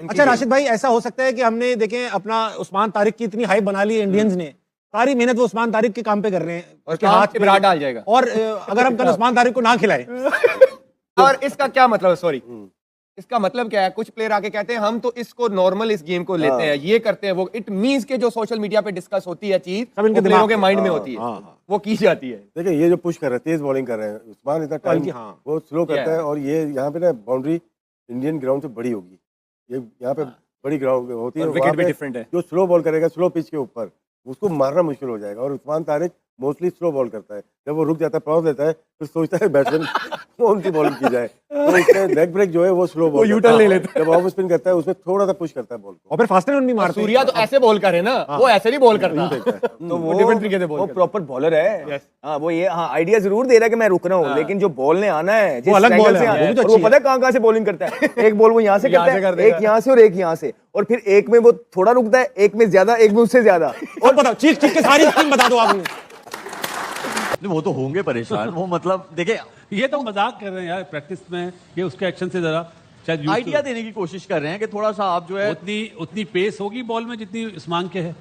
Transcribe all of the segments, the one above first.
अच्छा राशिद भाई, ऐसा हो सकता है कि हमने देखें अपना उस्मान तारिक की इतनी हाइप बना ली इंडियंस ने, सारी मेहनत वो उस्मान तारिक के काम पे कर रहे हैं, उसके हाथ पे विराट डाल जाएगा। और अगर हम कल उस्मान तारिक को ना खिलाएं और इसका क्या मतलब है? सॉरी, इसका मतलब क्या है? कुछ प्लेयर आके कहते हैं हम तो इसको नॉर्मल इस गेम को लेते हैं, ये करते हैं वो। इट मींस के जो सोशल मीडिया पे डिस्कस होती है चीज, सब इनके प्लेयरों दिमाग के माइंड में होती है, वो की जाती है। देखिए ये जो पुश कर रहे हैं, तेज बॉलिंग कर रहे हैं, उस्मान इतना टाइम वो स्लो करता है, और ये यहाँ पे ना बाउंड्री इंडियन ग्राउंड से बड़ी होगी, ये यहाँ पे बड़ी ग्राउंड होती है, विकेट भी डिफरेंट है। जो स्लो बॉल करेगा स्लो पिच के ऊपर, उसको मारना मुश्किल हो जाएगा। और Usman Tariq mostly slow ball करता है, जब वो रुक जाता है, पॉज लेता है, फिर सोचता है बैट्समैन कौन सी बॉलिंग की जाए, तो उसके लेग ब्रेक जो है वो स्लो बॉल यूटर्न ले लेता है, जब ऑफ स्पिन करता है उसमें थोड़ा सा पुश करता है बॉल को, और फिर फास्टर रन भी मारते हैं। सूर्या तो ऐसे बॉल करे ना, वो ऐसे नहीं बॉल करता, तो वो डिफरेंट तरीके से बॉल वो करता। प्रॉपर बॉलर है। हाँ वो ये आइडिया जरूर दे रहा है कि मैं रुक रहा हूँ, लेकिन जो बॉल ने आना है जिस अलग angle बॉल है, से वो भी तो और वो अच्छी पता है कहाँ से बॉलिंग करता है। एक बॉल वो यहाँ से करता है, एक यहाँ से और एक यहाँ से, और फिर एक में वो थोड़ा रुकता है, एक में ज्यादा, एक में उससे ज्यादा। और बताओ चीख चीख के सारी स्कीम बता दो आपने। वो तो होंगे परेशान, वो मतलब देखिए ये तो मजाक कर रहे हैं यार प्रैक्टिस में, ये उसके एक्शन से जरा शायद आइडिया देने की कोशिश कर रहे हैं कि थोड़ा सा आप जो है उतनी पेस होगी बॉल में जितनी उस्मान के है।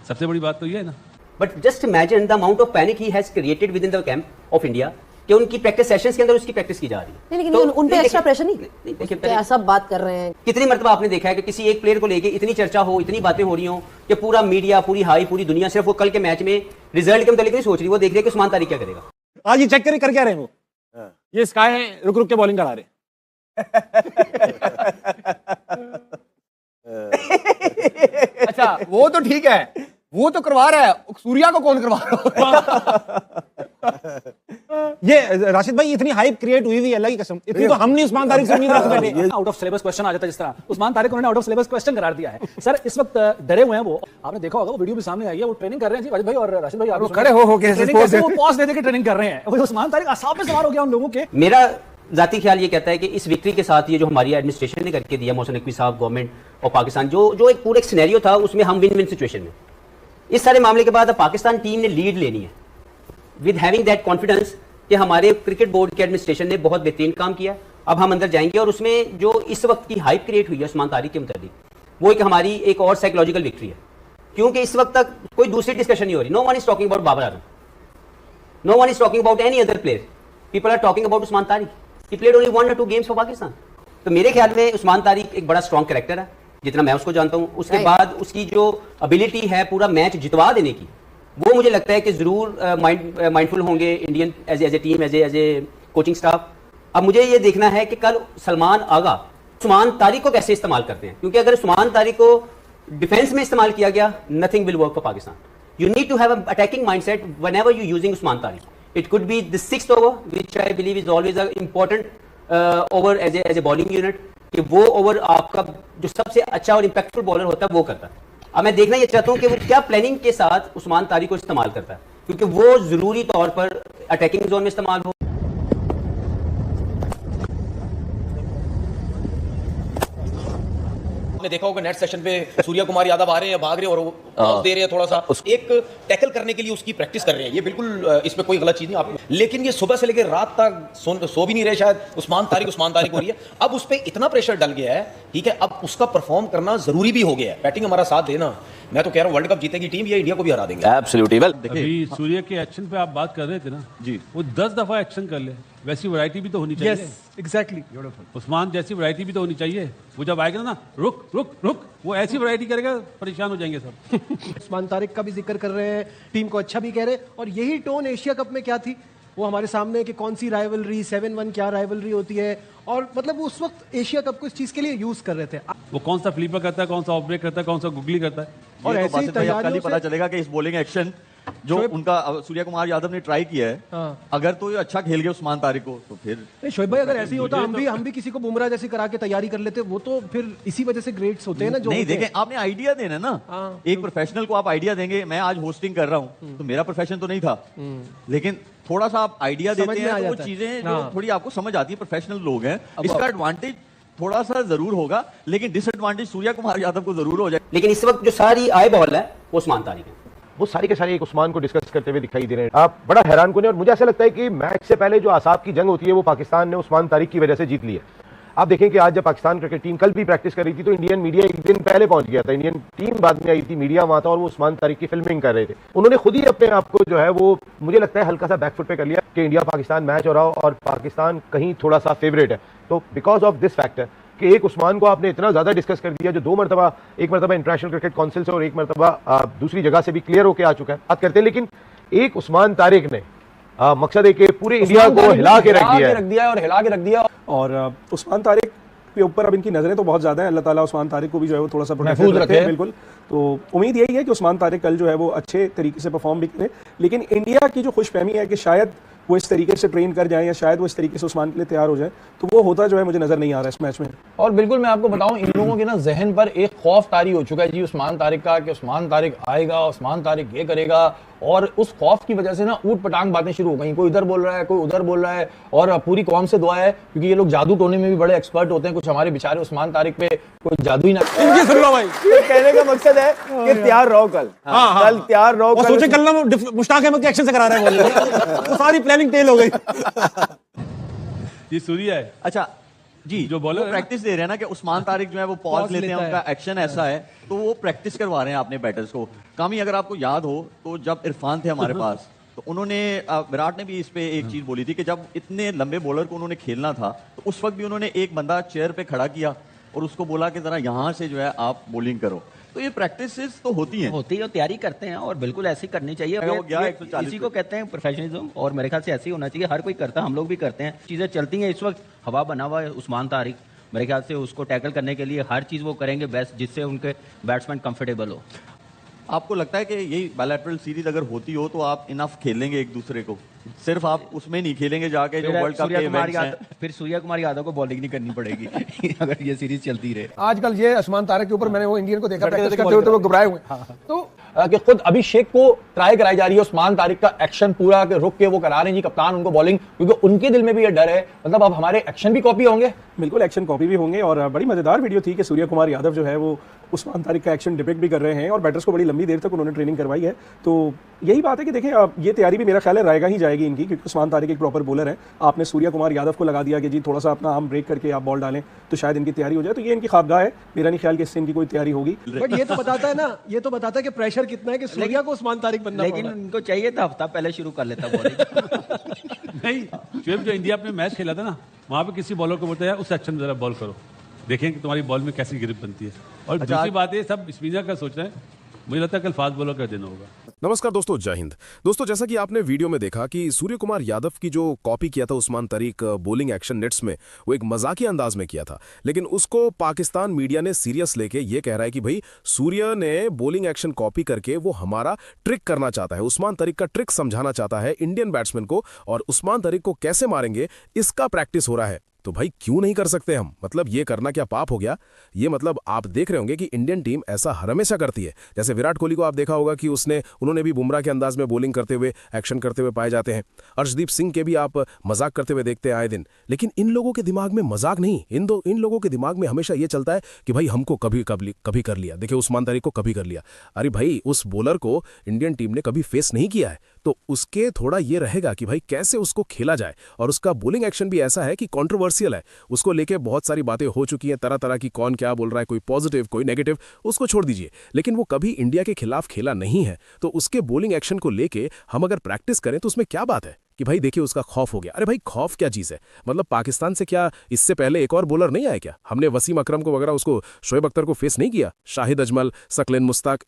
सबसे बड़ी बात तो ये है ना। But just imagine the amount of panic he has created with in the camp of India कि उनकी प्रैक्टिस सेशंस के अंदर उसकी प्रैक्टिस की जा रही है। नहीं, लेकिन उन पे एक्स्ट्रा प्रेशर नहीं देखिए सब बात कर रहे हैं। कितनी मरतबा आपने देखा है कि किसी एक प्लेयर को लेके इतनी चर्चा हो, इतनी बातें हो रही हो कि पूरा मीडिया, पूरी हाई, पूरी दुनिया सिर्फ वो कल के मैच में रिजल्ट के मुताबिक नहीं सोच रही, वो देख रही है कि उस्मान तारिक क्या करेगा। आज ये चेक कर क्या रहे हैं वो, ये स्काई रुक रुक के बॉलिंग करा रहे हैं। अच्छा वो तो ठीक है, वो तो करवा रहा है, सूर्या को कौन करवा रहा है? ये राशिद भाई इतनी हाइप क्रिएट हुई हुई है, अल्लाह की कसम, इतनी तो हम नहीं उस्मान तारिक से उम्मीद रख बैठे। आउट ऑफ सिलेबस क्वेश्चन आ जाता है, जिस तरह उस्मान तारिक उन्होंने आउट ऑफ सिलेबस क्वेश्चन करार दिया है। सर इस वक्त डरे हुए हैं वो, आपने देखा होगा वो वीडियो भी सामने आई है, वो ट्रेनिंग कर रहे हैं जी वाजिद भाई और राशिद भाई, आप खड़े हो के वो पॉज दे के ट्रेनिंग कर रहे हैं। वो उस्मान तारिक असाब में सवार हो गया उन लोगों के। मेरा जाती ख्याल ये कहता है कि इस विक्ट्री के साथ ये जो हमारी एडमिनिस्ट्रेशन ने करके दिया, मोहसिन नकवी साहब, गवर्नमेंट और पाकिस्तान, जो एक पूरा सिनेरियो था उसमें हम विन विन सिचुएशन में, इस सारे मामले के बाद अब पाकिस्तान टीम ने लीड लेनी है विद हैविंग दैट कॉन्फिडेंस कि हमारे क्रिकेट बोर्ड के एडमिनिस्ट्रेशन ने बहुत बेहतरीन काम किया। अब हम अंदर जाएंगे और उसमें जो इस वक्त की हाइप क्रिएट हुई है उस्मान तारिक के मुताबिक, वो एक हमारी एक और साइकोलॉजिकल विक्ट्री है, क्योंकि इस वक्त तक कोई दूसरी डिस्कशन नहीं हो रही। No one is talking about Babar Azam, no one is talking about any other player, people are talking about Usman Tariq. He played only 1 or 2 games for Pakistan. तो मेरे ख्याल में उस्मान तारिक एक बड़ा स्ट्रॉन्ग कैरेक्टर है, जितना मैं उसको जानता हूँ। उसके बाद उसकी जो एबिलिटी है पूरा मैच जितवा देने की, वो मुझे लगता है कि जरूर माइंडफुल होंगे Indian as a team, as a coaching staff. अब मुझे ये देखना है कि कल सलमान आगा उस्मान तारिक को कैसे इस्तेमाल करते हैं, क्योंकि अगर उस्मान तारिक को डिफेंस में इस्तेमाल किया गया, nothing will work for Pakistan. You need to have a attacking mindset whenever you using Usman Tariq. It could be the 6th over, which I believe is always an important over as a bowling unit, कि वो over आपका जो सबसे अच्छा और impactful bowler होता है वो करता है। अब मैं देखना ये चाहता हूँ कि वो क्या प्लानिंग के साथ उस्मान तारिक को इस्तेमाल करता है, क्योंकि वो जरूरी तौर पर अटैकिंग जोन में इस्तेमाल हो। आपने देखा होगा नेट सेशन पे सूर्या कुमार यादव आ रहे हैं, भाग रहे हैं और वो दे रहे हैं, थोड़ा सा एक टैकल करने के लिए उसकी प्रैक्टिस कर रहे हैं। ये बिल्कुल इसमें कोई गलत चीज नहीं आप, लेकिन ये सुबह से लेकर रात तक सो भी नहीं रहे शायद, उस्मान तारिक हो रही है। अब उस पर इतना प्रेशर डल गया है, ठीक है, अब उसका परफॉर्म करना जरूरी भी हो गया है। बैटिंग हमारा साथ देना, मैं तो कह रहा हूँ वर्ल्ड कप जीतेगी टीम, ये इंडिया को भी हरा देंगे। एब्सोल्युटली। वेल अभी सूर्य के एक्शन पे आप बात कर रहे थे ना जी, वो 10 दफा एक्शन कर ले, वैसी वैरायटी भी तो होनी चाहिए। एग्जैक्टली, उस्मान जैसी वैरायटी भी तो होनी चाहिए। वो जब आएगा ना रुक रुक रुक, वो ऐसी वैरायटी करेगा परेशान हो जाएंगे सब। उस्मान तारिक का भी जिक्र कर रहे हैं, टीम को अच्छा भी कह रहे हैं, और यही टोन एशिया कप में क्या थी वो हमारे सामने कि कौन सी राइवलरी 7-1 क्या राइवलरी होती है, और मतलब उस वक्त एशिया कप को इस चीज के लिए यूज कर रहे थे। वो कौन सा फ्लीपर करता है, कौन सा ऑफ ब्रेक करता है, कौन सा गुगली करता है, और ऐसे ही तैयारियों पता चलेगा कि इस बॉलिंग एक्शन जो उनका सूर्या कुमार यादव ने ट्राई किया है, अगर तो ये अच्छा खेल गया उस्मान तारिक को तो फिर शोएब भाई अगर ऐसे ही होता हम भी किसी को बुमराह जैसी करा के तैयारी कर लेते, वो तो फिर इसी वजह से ग्रेड्स होते हैं ना। जो नहीं देखें, आपने आइडिया देना ना, एक प्रोफेशनल को आप आइडिया देंगे। मैं आज होस्टिंग कर रहा हूँ तो मेरा प्रोफेशन तो नहीं था, लेकिन थोड़ा सा आप आइडिया देते हैं तो वो चीजें जो थोड़ी आपको समझ आती है, प्रोफेशनल लोग हैं, इसका एडवांटेज थोड़ा सा जरूर होगा, लेकिन डिसएडवांटेज सूर्या कुमार यादव को जरूर हो जाए। लेकिन इस वक्त जो सारी आई बॉल है वो उस्मान तारिक है, वो सारी के सारे एक उस्मान को डिस्कस करते हुए दिखाई दे रहे हैं। आप बड़ा हैरान कुन है, और मुझे ऐसा लगता है कि मैच से पहले जो आसाब की जंग होती है वो पाकिस्तान ने उस्मान तारिक की वजह से जीत ली है। आप देखें कि आज जब पाकिस्तान क्रिकेट टीम कल भी प्रैक्टिस कर रही थी तो इंडियन मीडिया एक दिन पहले पहुंच गया था, इंडियन टीम बाद में आई थी, मीडिया वहां था और वो उस्मान तारिक की फिल्मिंग कर रहे थे। उन्होंने खुद ही अपने आप को जो है वो मुझे लगता है हल्का सा बैकफुट पे कर लिया कि इंडिया पाकिस्तान मैच हो रहा हो और पाकिस्तान कहीं थोड़ा सा फेवरेट है। तो बिकॉज ऑफ दिस फैक्टर कि एक उस्मान को आपने इतना ज्यादा डिस्कस कर दिया जो एक मरतबा इंटरनेशनल क्रिकेट काउंसिल से और एक मरतबा दूसरी जगह से भी क्लियर होकर आ चुका है, बात करते हैं। लेकिन एक उस्मान तारिक ने मकसद है कि पूरे इंडिया को हिला के रख दिया है और उस्मान तारिक के ऊपर अब इनकी नजरें तो बहुत ज्यादा है। अल्लाह ताला उस्मान तारिक को भी जो है वो थोड़ा सा प्रोटेक्ट रखे, बिल्कुल। तो उम्मीद यही है कि उस्मान तारिक कल जो है वो अच्छे तरीके से परफॉर्म भी करें। लेकिन इंडिया की जो खुशफहमी है कि शायद वो इस तरीके से ट्रेन कर जाए या शायद वो इस तरीके से उस्मान के लिए तैयार हो जाए, तो वो होता जो है मुझे नजर नहीं आ रहा है इस मैच में। और बिल्कुल मैं आपको बताऊं, इन लोगों के ना जहन पर एक खौफ तारी हो चुका है जी उस्मान तारिक का, कि उस्मान तारिक आएगा, उस्मान तारिक ये करेगा, और उस खौफ की वजह से ना ऊट पटांग बातें शुरू हो गई। कोई इधर बोल रहा है, कोई उधर बोल रहा है, और पूरी कौम से दुआ है क्योंकि ये लोग जादू टोने में भी बड़े एक्सपर्ट होते हैं। कुछ हमारे बेचारे उस्मान तारिक पे कोई जादू ही ना सुन लो भाई, कहने का मकसद है कि तैयार रहो कल, कल तैयार रहो। सोचे कल ना मुश्ताक अहमद के एक्शन से करा रहे हैं, वो सारी प्लानिंग फेल हो गई। ये सूर्य है। अच्छा जी, जो बॉलर प्रैक्टिस दे रहे हैं ना कि उस्मान तारिक जो है वो पॉज लेते हैं, उनका एक्शन ऐसा है, तो वो प्रैक्टिस करवा रहे हैं अपने बैटर्स को। कामी अगर आपको याद हो तो जब इरफान थे हमारे पास तो उन्होंने विराट ने भी इस पे एक चीज बोली थी कि जब इतने लंबे बॉलर को उन्होंने खेलना था तो उस वक्त भी उन्होंने एक बंदा चेयर पे खड़ा किया और उसको बोला कि जरा यहां से जो है आप बॉलिंग करो। तो ये प्रैक्टिसेस तो होती हैं, तैयारी करते हैं और बिल्कुल ऐसी करनी चाहिए। इसी को कहते हैं प्रोफेशनलिज्म, और मेरे ख्याल से ऐसे ही होना चाहिए। हर कोई करता है, हम लोग भी करते हैं। चीजें चलती हैं, इस वक्त हवा बना हुआ है उस्मान तारिक, मेरे ख्याल से उसको टैकल करने के लिए हर चीज वो करेंगे बेस्ट, जिससे उनके बैट्समैन कंफर्टेबल हो। आपको लगता है कि यही बायलैटरल सीरीज अगर होती हो तो आप इनफ खेलेंगे एक दूसरे को, सिर्फ आप उसमें नहीं खेलेंगे जाके जो वर्ल्ड कप के इवेंट्स हैं? फिर सूर्य कुमार यादव को बॉलिंग नहीं करनी पड़ेगी अगर ये सीरीज चलती रहे। आजकल ये उस्मान तारिक के ऊपर मैंने वो इंडियन को देखा प्रैक्टिस करते हुए, तो वो घबराए हुए। तो कि खुद अभिषेक को ट्राई कराई जा रही है उस्मान तारिक का एक्शन पूरा के रुक के वो करा रहे हैं जी कप्तान उनको बॉलिंग, क्योंकि उनके दिल में भी ये डर है। मतलब अब हमारे एक्शन भी कॉपी होंगे, बिल्कुल एक्शन कॉपी भी होंगे। और बड़ी मजेदार वीडियो थी कि सूर्य कुमार यादव जो है वो उस्मान तारिक का एक्शन डिपिक्ट भी कर रहे हैं और बैटर्स को बड़ी लंबी देर तक उन्होंने ट्रेनिंग करवाई है। तो यही बात है कि देखें ये तैयारी भी मेरा ख्याल है रायगा ही जाएगी इनकी, क्योंकि उस्मान तारिक एक प्रॉपर बॉलर है। आपने सूर्य कुमार यादव को लगा दिया कि जी थोड़ा सा अपना आर्म ब्रेक करके आप बॉल डालें तो शायद इनकी तैयारी हो जाए, तो ये इनकी ख्वाबगाह है। मेरा नहीं ख्याल कि इससे इनकी कोई तैयारी होगी। बट ये तो बताता है ना, ये तो बताता है कि प्रेशर कितना है कि सूर्या को उस्मान तारिक बनना पड़ा। लेकिन उनको चाहिए था हफ्ता पहले शुरू कर लेता बॉलिंग। नहीं, शुएब जो इंडिया में मैच खेला था ना, वहां पे किसी बॉलर को बोलता है उस एक्शन में जरा बॉल करो, देखें कि तुम्हारी बॉल में कैसी ग्रिप बनती है। और दूसरी बात है, सब स्पिनर का सोच रहे हैं, मुझे लगता है कल फास्ट बॉलर का दिन होगा। नमस्कार दोस्तों, जय हिंद। दोस्तों, जैसा कि आपने वीडियो में देखा कि सूर्य कुमार यादव की जो कॉपी किया था Usman Tariq bowling action nets में, वो एक मजाकिया अंदाज में किया था, लेकिन उसको पाकिस्तान मीडिया ने सीरियस लेके ये कह रहा है कि भाई सूर्य ने बॉलिंग एक्शन कॉपी करके वो हमारा ट्रिक करना चाहता है, उस्मान तारिक का ट्रिक समझाना चाहता है इंडियन बैट्समैन को, और उस्मान तारिक को कैसे मारेंगे इसका प्रैक्टिस हो रहा है। तो भाई क्यों नहीं कर सकते हम? मतलब ये करना क्या पाप हो गया? ये मतलब आप देख रहे होंगे कि इंडियन टीम ऐसा हमेशा करती है। जैसे विराट कोहली को आप देखा होगा कि उन्होंने भी बुमराह के अंदाज में बॉलिंग करते हुए एक्शन करते हुए पाए जाते हैं। अर्शदीप सिंह के भी आप मजाक करते हुए देखते हैं आए दिन। लेकिन इन लोगों के दिमाग में मजाक नहीं, इन लोगों के दिमाग में हमेशा ये चलता है कि भाई हमको कभी कर लिया। देखिए उस्मान तारिक को कभी कर लिया। अरे भाई उस बॉलर को इंडियन टीम ने कभी फेस नहीं किया है, तो उसके थोड़ा ये रहेगा कि भाई कैसे उसको खेला जाए। और उसका बॉलिंग एक्शन भी ऐसा है कि कंट्रोवर्शियल है, उसको लेके बहुत सारी बातें हो चुकी हैं, तरह तरह की, कौन क्या बोल रहा है, कोई पॉजिटिव कोई नेगेटिव, उसको छोड़ दीजिए। लेकिन वो कभी इंडिया के खिलाफ खेला नहीं है, तो उसके बॉलिंग एक्शन को लेके हम अगर प्रैक्टिस करें तो उसमें क्या बात है कि भाई देखिए उसका खौफ हो गया। अरे भाई खौफ क्या चीज़ है? मतलब पाकिस्तान से क्या इससे पहले एक और बॉलर नहीं आया क्या? हमने वसीम अकरम को वगैरह उसको शोएब अख्तर को फेस नहीं किया? शाहिद अजमल, सकलेन मुश्ताक,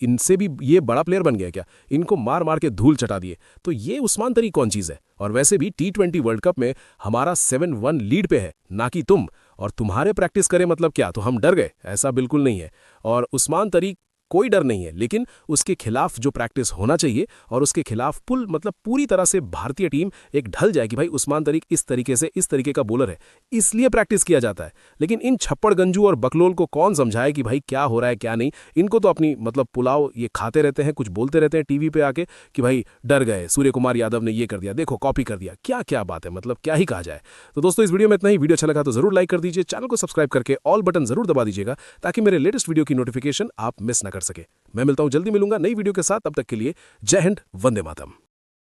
इनसे भी ये बड़ा प्लेयर बन गया क्या? इनको मार मार के धूल चटा दिए। तो ये उस्मान तारिक कौन चीज़ है? और वैसे भी T20 वर्ल्ड कप में हमारा 7-1 लीड पे है, ना कि तुम। और तुम्हारे प्रैक्टिस करें मतलब क्या, तो हम डर गए? ऐसा बिल्कुल नहीं है। और उस्मान तारिक कोई डर नहीं है, लेकिन उसके खिलाफ जो प्रैक्टिस होना चाहिए और उसके खिलाफ पूरी तरह से भारतीय टीम एक ढल जाए कि भाई उस्मान तारिक इस तरीके का बॉलर है, इसलिए प्रैक्टिस किया जाता है। लेकिन इन छप्पड़ गंजू और बकलोल को कौन समझाए कि भाई क्या हो रहा है क्या नहीं? इनको तो अपनी पुलाव ये खाते रहते हैं, कुछ बोलते रहते हैं टीवी पे आके कि भाई डर गए, सूर्य कुमार यादव ने ये कर दिया, देखो कॉपी कर दिया। क्या बात है, मतलब क्या ही कहा जाए। तो दोस्तों इस वीडियो में इतना ही। वीडियो अच्छा लगा तो जरूर लाइक कर दीजिए, चैनल को सब्सक्राइब करके ऑल बटन जरूर दबा दीजिएगा ताकि मेरे लेटेस्ट वीडियो की नोटिफिकेशन आप मिस ना कर सके। मैं मिलता हूं, जल्दी मिलूंगा नई वीडियो के साथ। तब तक के लिए जय हिंद, वंदे मातरम।